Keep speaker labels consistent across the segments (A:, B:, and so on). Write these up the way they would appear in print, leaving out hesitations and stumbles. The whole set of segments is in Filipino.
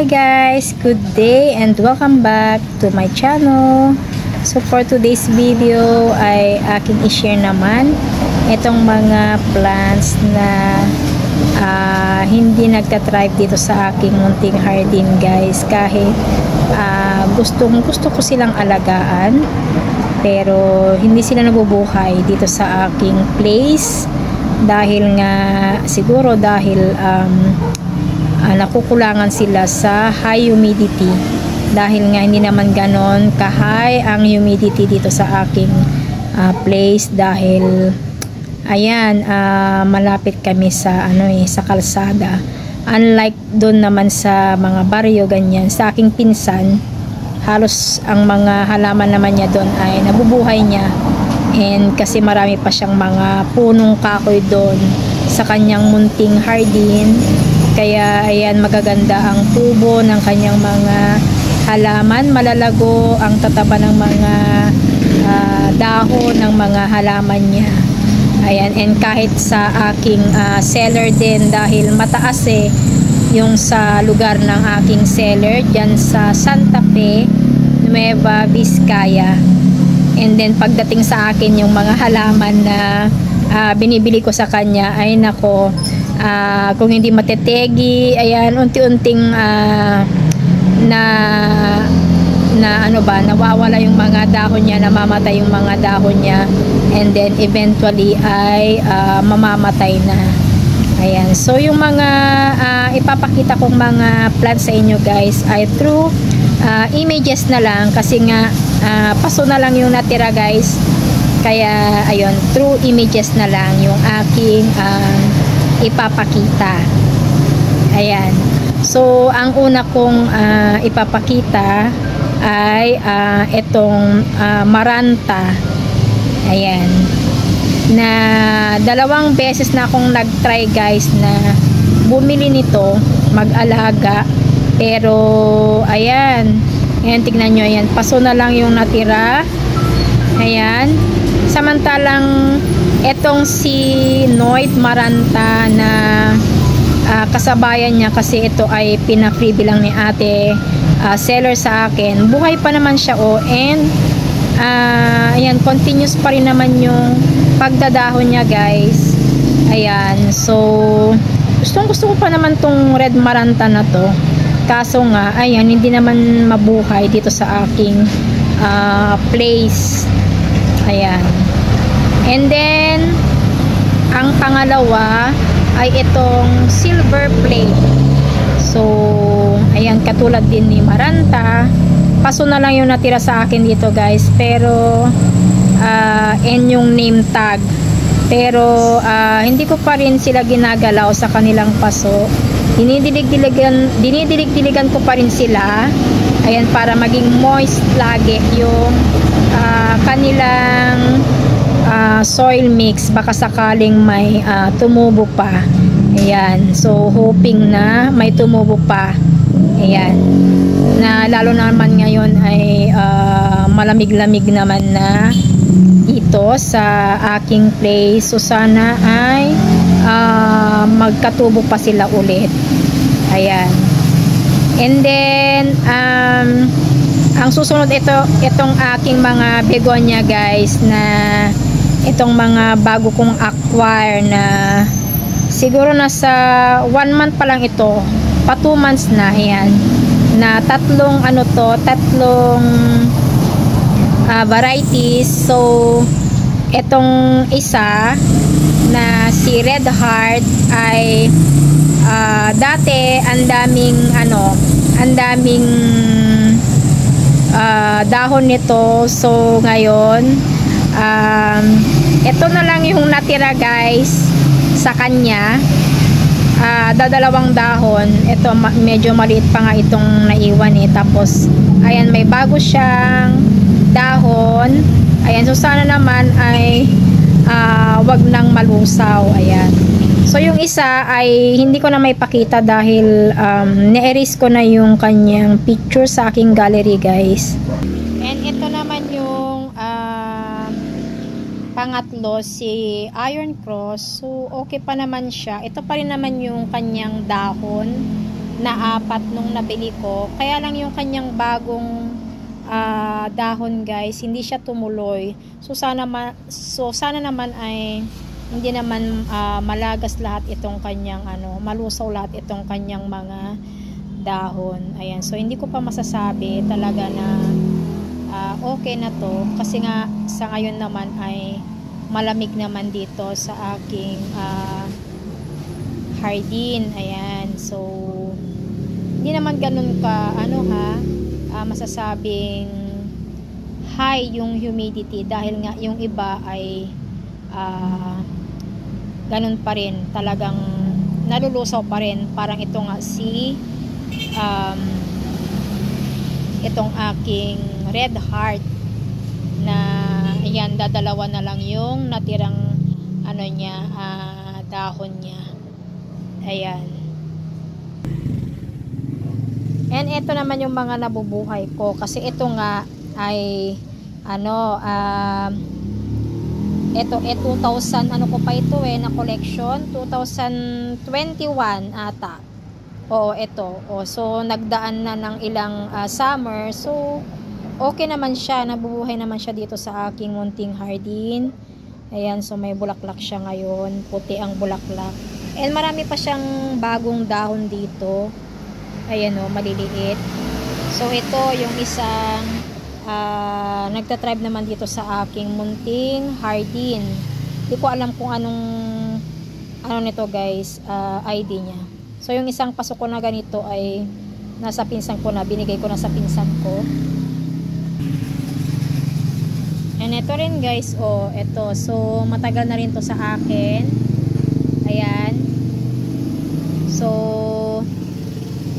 A: Hi guys, good day and welcome back to my channel. So for today's video ay aking i-share naman itong mga plants na hindi nagtatribe dito sa aking munting hardin guys. Kahit gusto ko silang alagaan, pero hindi sila nabubuhay dito sa aking place dahil nga siguro nakukulangan sila sa high humidity, dahil nga hindi naman ganon ka-high ang humidity dito sa aking place, dahil ayan, malapit kami sa sa kalsada. Unlike doon naman sa mga baryo ganyan, sa aking pinsan, halos ang mga halaman naman niya doon ay nabubuhay niya, and kasi marami pa siyang mga punong kahoy doon sa kanyang munting hardin. Kaya ayan, magaganda ang tubo ng kanyang mga halaman, malalago ang tataba ng mga dahon ng mga halaman niya. Ayan, and kahit sa aking cellar din, dahil mataas yung sa lugar ng aking cellar dyan sa Santa Fe, Nueva Vizcaya. And then pagdating sa akin yung mga halaman na binibili ko sa kanya, ay nako, kung hindi matetegi, ayan, unti-unting nawawala yung mga dahon niya, namamatay yung mga dahon niya, and then eventually ay mamamatay na. Ayan, so yung mga ipapakita kong mga plants sa inyo guys ay through images na lang, kasi nga paso na lang yung natira guys. Kaya ayun, through images na lang yung aking ipapakita. Ayan, so ang una kong ipapakita ay itong maranta. Ayan, na dalawang beses na akong nag-try guys na bumili nito, mag-alaga, pero ayan, tignan nyo, ayan, paso na lang yung natira. Ayan, samantalang etong si Noit Maranta na kasabayan niya, kasi ito ay pina-freebie lang ni ate seller sa akin, buhay pa naman siya and ayan, continuous pa rin naman yung pagdadahon niya guys. Ayan, so gusto ko pa naman tong Red Maranta na to, kaso nga ayan, hindi naman mabuhay dito sa aking place. Ayan, and then ang pangalawa ay itong silver plate. So ayan, katulad din ni Maranta, paso na lang yung natira sa akin dito guys, pero and yung name tag, pero hindi ko pa rin sila ginagalaw sa kanilang paso. Dinidilig-diligan ko pa rin sila, ayan, para maging moist lagi yung kanilang soil mix, baka sakaling may tumubo pa. Ayan, so hoping na may tumubo pa. Ayan, na lalo naman ngayon ay malamig-lamig naman na dito sa aking place, so sana ay magkatubo pa sila ulit. Ayan, and then ang susunod, itong aking mga begonia guys, na itong mga bago kong acquire, na siguro nasa 1 month pa lang ito, pa 2 months na. Ayan, na tatlong varieties. So itong isa na si Red Heart ay dati ang daming dahon nito. So ngayon ito na lang yung natira guys sa kanya, dadalawang dahon. Ito medyo maliit pa nga itong naiwan tapos ayan, may bago siyang dahon. Ayan, so sana naman ay wag nang malusaw. Ayan, so yung isa ay hindi ko na may pakita dahil na-erase ko na yung kanyang picture sa aking gallery guys. And ito naman yung pangatlo, si Iron Cross. So okay pa naman siya, ito pa rin naman yung kanyang dahon. na 4 nung nabili ko. Kaya lang yung kanyang bagong dahon guys, hindi siya tumuloy. So sana naman ay hindi naman malagas lahat itong kanyang malusaw lahat itong kanyang mga dahon. Ayan, so hindi ko pa masasabi talaga na okay na to, kasi nga sa ngayon naman ay malamig naman dito sa aking hardin. Ayan, so hindi naman ganun ka masasabing high yung humidity, dahil nga yung iba ay ganun pa rin, talagang nalulusaw pa rin. Parang ito nga itong aking red heart na ayan, dadalawa na lang yung natirang dahon niya. Ayan. And ito naman yung mga nabubuhay ko, kasi ito nga ay ito 2000 ko pa ito na collection 2021 ata. Oo, ito. So nagdaan na ng ilang summer. So okay naman siya, nabubuhay naman siya dito sa aking munting hardin. Ayan, so may bulaklak siya ngayon, puti ang bulaklak. And marami pa siyang bagong dahon dito. Ayan maliliit. So ito yung isang nagtatribe naman dito sa aking munting hardin. Hindi ko alam kung anong nito guys, ID niya. So yung isang pasok ko na ganito ay nasa pinsan ko na, binigay ko na sa pinsan ko. And ito rin guys, ito. So matagal na rin to sa akin. Ayan. So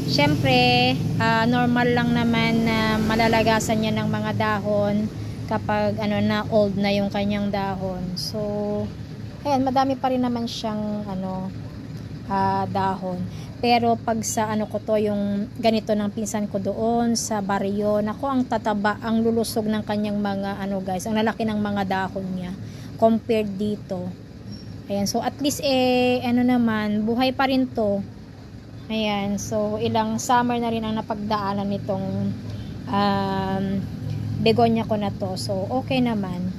A: syempre, normal lang naman na malalagasan niya ng mga dahon kapag na old na yung kanyang dahon. So ayan, madami pa rin naman siyang dahon. Pero pag sa ko to, yung ganito ng pinsan ko doon sa baryo, nako, ang tataba, ang lulusog ng kanyang mga guys, ang lalaki ng mga dahon niya compared dito. Ayan, so at least naman, buhay pa rin to. Ayan, so ilang summer na rin ang napagdaanan nitong begonia ko na to. So okay naman.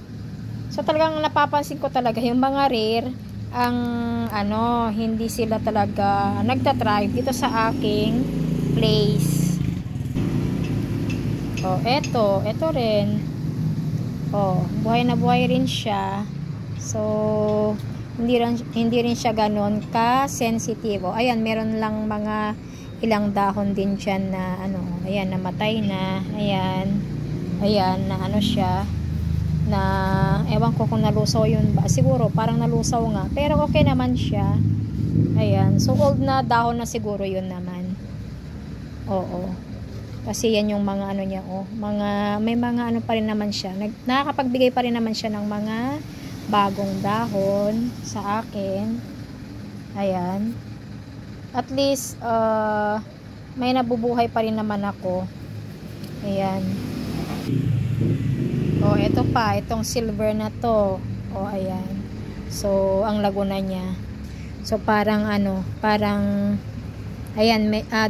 A: So talagang napapansin ko talaga yung mga rare, ang hindi sila talaga nagtatribe dito sa aking place. Eto rin. Buhay na buhay rin siya. So hindi rin siya ganon ka-sensitive. Ayan, meron lang mga ilang dahon din dyan na ayan, namatay na. Ayan, na siya, na ewan ko kung nalusaw yun ba. Siguro, parang nalusaw nga. Pero okay naman siya. Ayan, so old na dahon na siguro yun naman. Oo. Kasi yan yung mga niya, may mga pa rin naman siya. Nakakapagbigay pa rin naman siya ng mga bagong dahon sa akin. Ayan, at least may nabubuhay pa rin naman ako. Ayan. Ito pa, itong silver na to. Ayan, so ang laguna niya, so parang ayan,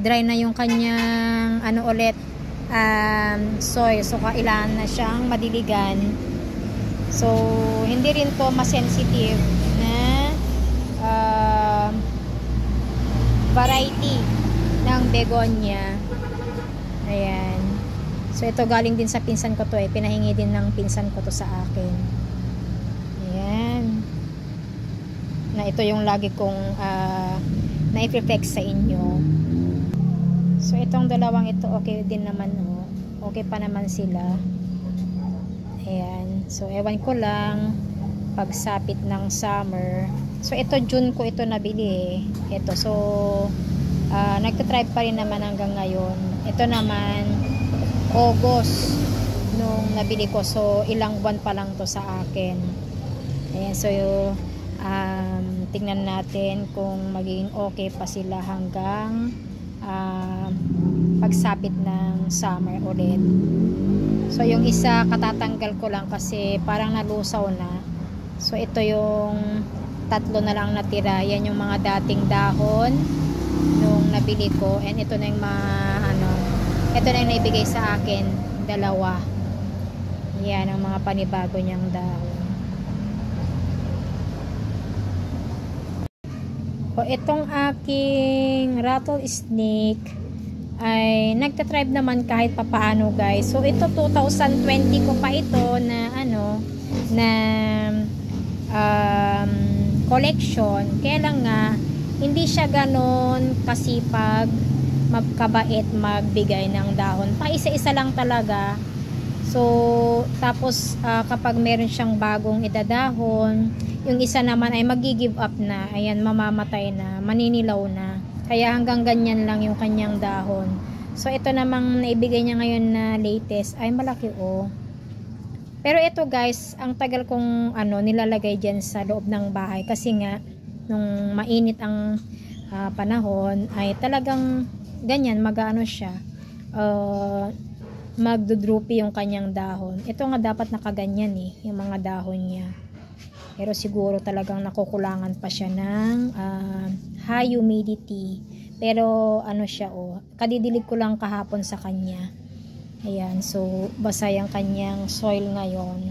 A: dry na yung kanyang soil, so kailangan na siyang madiligan. So hindi rin to masensitive na variety ng begonia. Ayan, so ito galing din sa pinsan ko to, pinahingi din ng pinsan ko to sa akin. Ayan, na ito yung lagi kong na-reflect sa inyo. So itong dalawang ito okay din naman, okay pa naman sila. Ayan, so ewan ko lang pagsapit ng summer. So ito June ko ito nabili. Ito, so nagtatribe pa rin naman hanggang ngayon. Ito naman August nung nabili ko, so ilang buwan pa lang to sa akin. Ayan, so tingnan natin kung magiging okay pa sila hanggang pagsapit ng summer ulit. So yung isa katatanggal ko lang kasi parang nalusaw na. So ito yung tatlo na lang natira. Yan yung mga dating dahon nung nabili ko, and ito na yung ito na yung naibigay sa akin, dalawa. Yan ang mga panibago niyang dahon. O itong aking rattlesnake ay nagtatribe naman kahit papaano, guys. So ito 2020 ko pa ito na na collection. Kaya lang nga hindi siya ganon kasipag, magkabait magbigay ng dahon. Pa isa-isa lang talaga. So tapos kapag meron siyang bagong idadahon, yung isa naman ay magi-give up na. Ayan, mamamatay na, maninilaw na. Kaya hanggang ganyan lang yung kanyang dahon. So ito namang naibigay niya ngayon na latest ay malaki, oh. Pero ito, guys, ang tagal kong nilalagay diyan sa loob ng bahay kasi nga nung mainit ang panahon ay talagang ganyan, siya. Magdudrupi yung kanyang dahon. Ito nga dapat nakaganyan yung mga dahon niya. Pero siguro talagang nakukulangan pa siya ng high humidity. Pero siya, kadidilig ko lang kahapon sa kanya. Ayan, so basa yung kanyang soil ngayon.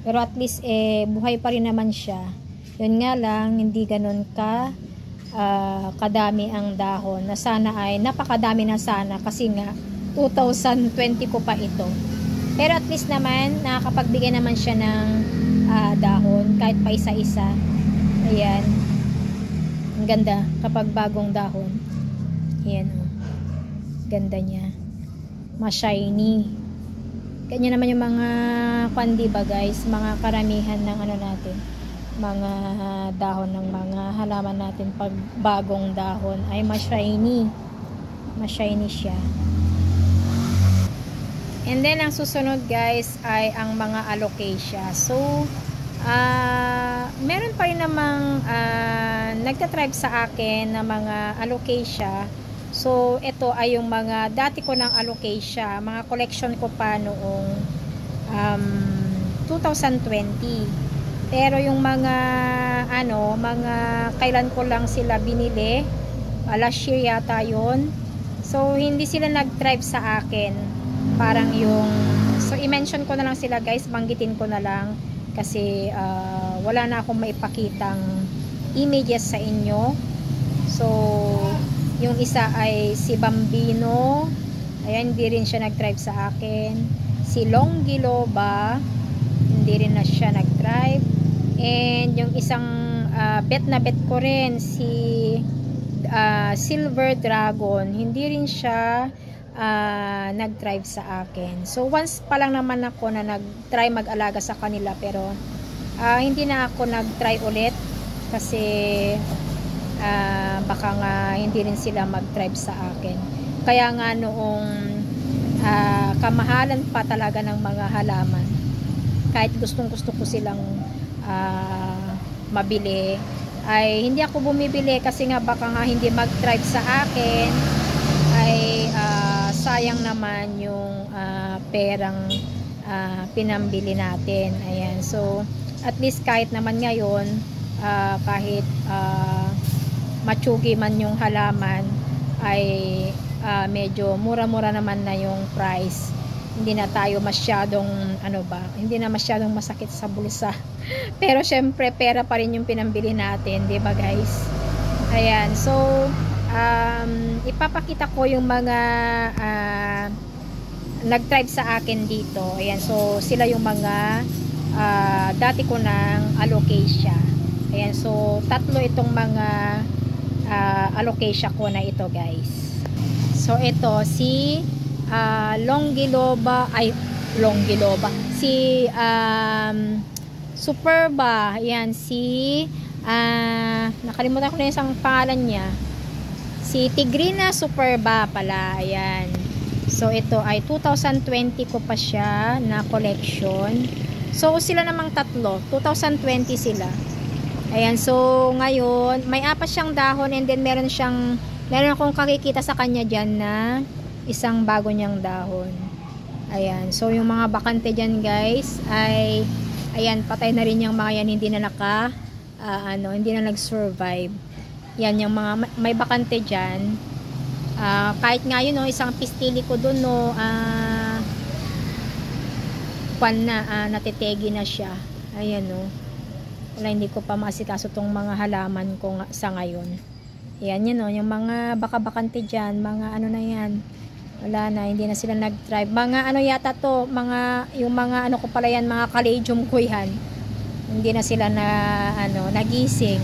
A: Pero at least buhay pa rin naman siya. Yun nga lang, hindi ganun kadami ang dahon. Na sana ay napakadami na sana kasi nga 2020 ko pa ito. Pero at least naman nakakapagbigay naman siya ng dahon kahit pa isa-isa. Ayan, ang ganda kapag bagong dahon. Ayan, ganda niya, ma-shiny. Ganyan naman yung mga diba, guys, mga karamihan ng natin, mga dahon ng mga halaman natin pag bagong dahon ay ma-shiny siya. And then ang susunod, guys, ay ang mga alocasia. So meron pa rin namang nagtatribe sa akin na mga alocasia. So ito ay yung mga dati ko ng alocasia, mga collection ko pa noong 2020. Pero yung mga mga kailan ko lang sila binili, last year yata yun. So hindi sila nag-tribe sa akin. Parang so i-mention ko na lang sila, guys, banggitin ko na lang kasi wala na akong maipakitang images sa inyo. So yung isa ay si Bambino, ayan, hindi rin siya nag-tribe sa akin. Si Longiloba, hindi rin na siya nag-tribe. And yung isang bet na bet ko rin, si Silver Dragon, hindi rin siya nag-tribe sa akin. So once pa lang naman ako na nag-try mag-alaga sa kanila, pero hindi na ako nag-try ulit kasi baka nga hindi rin sila mag-tribe sa akin. Kaya nga noong kamahalan pa talaga ng mga halaman, kahit gustong gusto ko silang mabili, ay hindi ako bumibili kasi nga baka nga hindi mag-tribe sa akin, ay sayang naman yung perang pinambili natin. Ayan, so at least kahit naman ngayon, kahit matsugi man yung halaman, ay medyo mura-mura naman na yung price. Hindi na tayo masyadong hindi na masyadong masakit sa bulsa. Pero syempre pera pa rin yung pinambili natin, 'di ba, guys? Ayan, so ipapakita ko yung mga nag-tribe sa akin dito. Ayan, so sila yung mga dati ko ng alocasia. Ayan, so tatlo itong mga alocasia ko na ito, guys. So ito si Longiloba, si Superba, ayan, si nakalimutan ko na yung isang pangalan niya, si Tigrina Superba pala, ayan. So ito ay 2020 ko pa siya na collection. So sila namang tatlo, 2020 sila. Ayan, so ngayon may apat siyang dahon, and then meron akong kakikita sa kanya dyan na isang bago niyang dahon. Ayan, so yung mga bakante dyan, guys, ay ayan, patay na rin yung mga yan, hindi na hindi na nag-survive. Yan yung mga may bakante dyan. Kahit nga yun, no, isang pistili ko dun, no, natitegi na siya. Ayan, no. Wala, hindi ko pa maasikaso tong mga halaman ko sa ngayon. Ayan, yun, no, yung mga bakante dyan, mga ano na yan. Wala na, hindi na sila nag-thrive. Mga ano yata to, yung mga ano ko pala yan, mga caladium ko yan. Hindi na sila nagising.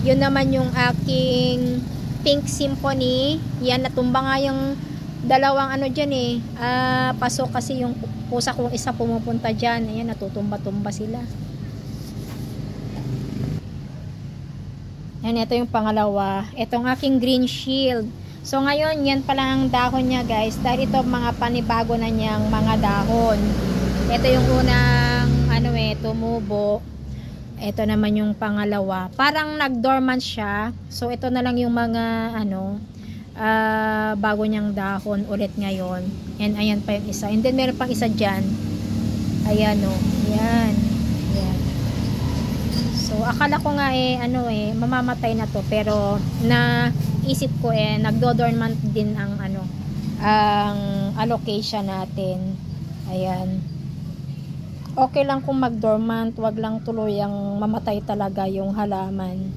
A: Yun naman yung aking Pink Symphony. Yan, natumba nga yung dalawang ano dyan pasok kasi yung pusa kong isa pumupunta dyan. Ayan, natutumba-tumba sila. Yan, ito yung pangalawa. Itong aking Green Shield. So ngayon, yan pala ang dahon niya, guys. Dahil ito mga panibago na niyang mga dahon. Ito yung unang tumubo. Ito naman yung pangalawa. Parang nag-dormant siya. So ito na lang yung mga bago niyang dahon ulit ngayon. And ayan pa yung isa. And then meron pang isa dyan. Ayan o. Ayan. Ayan. So akala ko nga mamamatay na to. Pero isip ko nagdo-dormant din ang ang allocation natin. Ayan. Okay lang kung mag-dormant, wag lang tuluyang mamatay talaga yung halaman.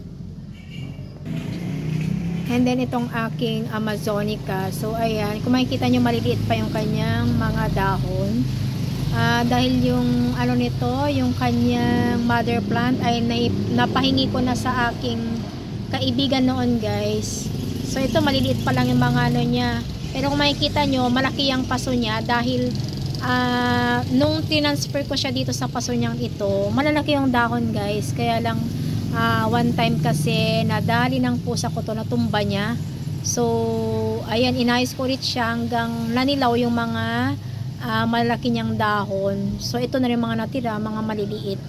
A: And then itong aking Amazonica. So ayan, kung makikita nyo maliliit pa yung kanyang mga dahon. Dahil yung nito, yung kanyang mother plant ay napahingi ko na sa aking kaibigan noon, guys. So ito maliliit pa lang yung mga niya. Pero kung makikita nyo, malaki ang paso niya dahil nung tinransfer ko siya dito sa paso niyang ito, malalaki yung dahon, guys. Kaya lang one time kasi nadali ng pusa ko to, natumba niya. So ayan, inayos ko ulit siya hanggang nanilaw yung mga malaki niyang dahon. So ito na rin mga natira, mga maliliit.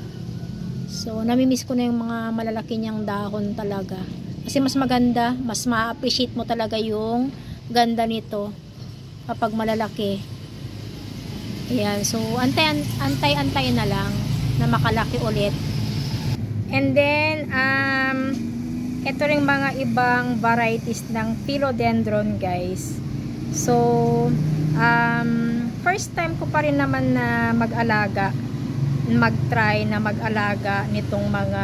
A: So namimiss ko na yung mga malalaki niyang dahon talaga. Kasi mas maganda, mas ma-appreciate mo talaga yung ganda nito kapag malalaki. Ayan, so antay na lang na makalaki ulit. And then ito ring mga ibang varieties ng philodendron, guys. So first time ko pa rin naman na mag-try na mag-alaga nitong mga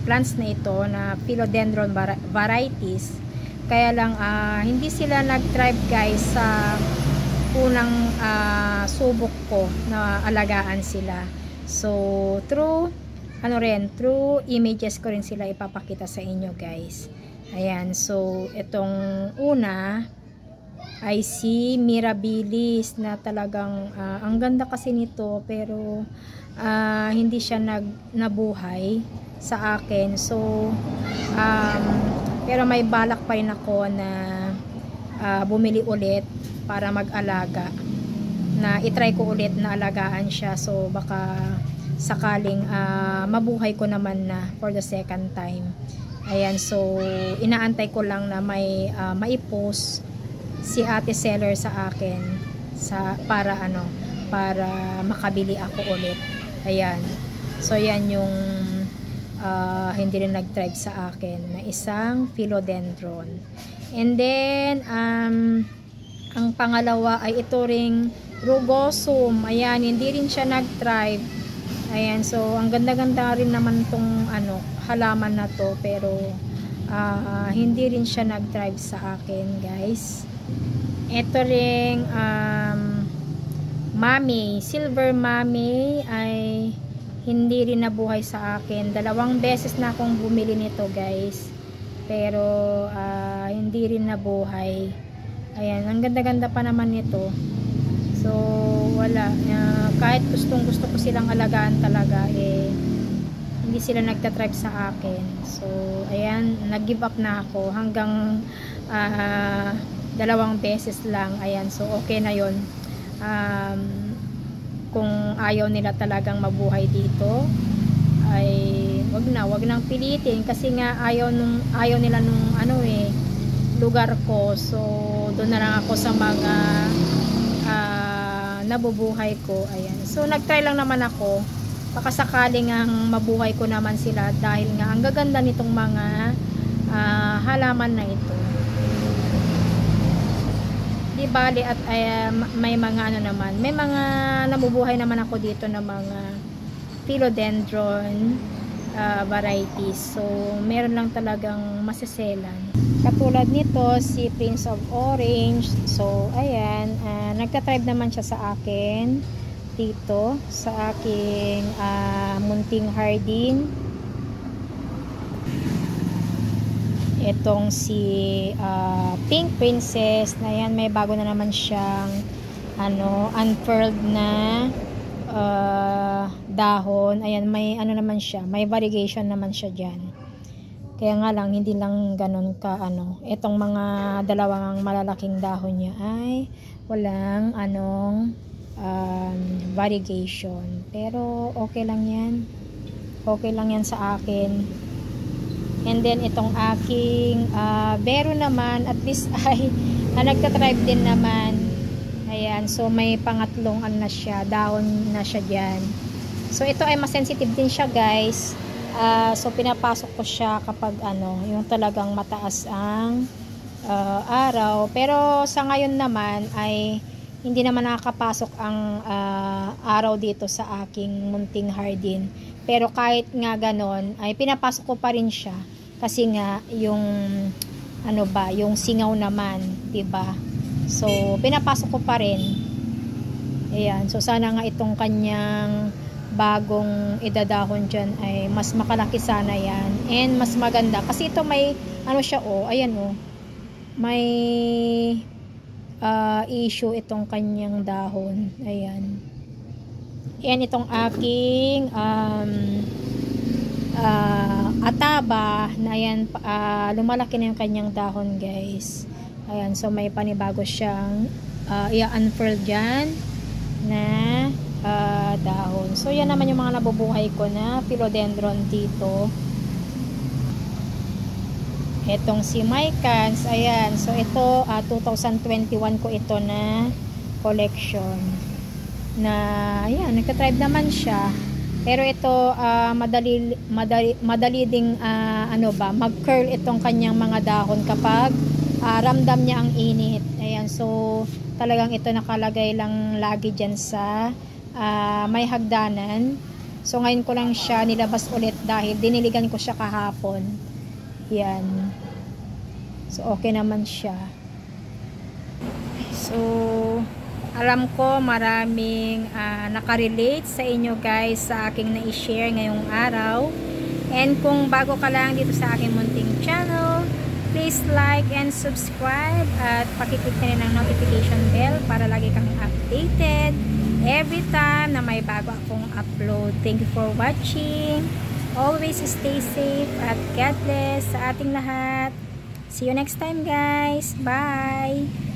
A: plants na ito na philodendron varieties. Kaya lang hindi sila nag-thrive, guys, sa unang subok ko na alagaan sila. So through images ko rin sila ipapakita sa inyo, guys. Ayan, so itong una ay si Mirabilis na talagang ang ganda kasi nito, pero hindi siya nabuhay sa akin. So pero may balak pa rin ako na bumili ulit para mag-alaga, na itry ko ulit na alagaan siya. So baka sakaling mabuhay ko naman na for the second time. Ayan, so inaantay ko lang na may maipost si ate seller sa akin para makabili ako ulit. Ayan, so yan yung hindi rin nag-thrive sa akin na isang philodendron. And then ang pangalawa ay ito ring rugosum. Ayan, hindi rin siya nag-thrive. Ayan, so ang ganda-ganda rin naman tong halaman na to, pero hindi rin siya nag-thrive sa akin, guys. Ito ring mami, silver mami, ay hindi rin nabuhay sa akin. 2 beses na akong bumili nito, guys, pero hindi rin nabuhay. Ayan, ang ganda-ganda pa naman nito. So wala, kahit gustong gusto ko silang alagaan talaga, hindi sila nagtatribe sa akin. So ayan, nag-give up na ako hanggang 2 beses lang. Ayan, so okay na yon. Kung ayaw nila talagang mabuhay dito, ay wag nang pilitin, kasi nga ayaw nila nung lugar ko. So doon na lang ako sa mga nabubuhay ko. Ayan, so nagtry lang naman ako, baka sakaling ang mabuhay ko naman sila, dahil nga ang gaganda nitong mga halaman na ito. Di bali at may mga ano naman, may mga nabubuhay naman ako dito na mga philodendron varieties. So meron lang talagang maseselan. Katulad nito si Prince of Orange. So ayan, nagtatribe naman siya sa akin dito sa aking munting hardin. Itong si Pink Princess na yan, may bago na naman siyang unfurled na dahon. Ayan, may naman siya, may variegation naman siya dyan. Kaya nga lang, hindi lang ganun ka itong mga dalawang malalaking dahon niya ay walang variegation. Pero okay lang yan. Okay lang yan sa akin. And then itong aking Vero naman, at least ay nagtatribe din naman. Ayan, so may pangatlong na siya, dahon na siya dyan. So ito ay masensitive din siya guys. So pinapasok ko siya kapag yung talagang mataas ang araw. Pero sa ngayon naman ay hindi naman nakakapasok ang araw dito sa aking munting hardin. Pero kahit nga ganon ay pinapasok ko pa rin siya kasi nga yung yung singaw naman, 'di ba? So pinapasok ko pa rin. Ayan, so sana nga itong kanyang bagong idadahon dyan ay mas makalaki sana yan and mas maganda kasi ito may siya ayan may issue itong kanyang dahon. Ayan. Yan itong aking ataba na yan, lumalaki na yung kanyang dahon guys. Ayan, so may panibago siyang i-unfurl dyan na dahon. So yan naman yung mga nabubuhay ko na philodendron dito. Etong si Mycans, ayan, so ito 2021 ko ito na collection na ayan, nagtatribe naman siya. Pero ito madali ding mag-curl itong kanyang mga dahon kapag ramdam niya ang init. Ayan, so talagang ito nakalagay lang lagi dyan sa may hagdanan. So ngayon ko lang siya nilabas ulit dahil diniligan ko siya kahapon. Yan. So okay naman siya. So alam ko maraming nakarelate sa inyo guys sa aking na-share ngayong araw. And kung bago ka lang dito sa aking munting channel, please like and subscribe at pakiclick na rin ang notification bell para lagi kang updated every time na may bago akong upload. Thank you for watching. Always stay safe at God bless sa ating lahat. See you next time guys. Bye!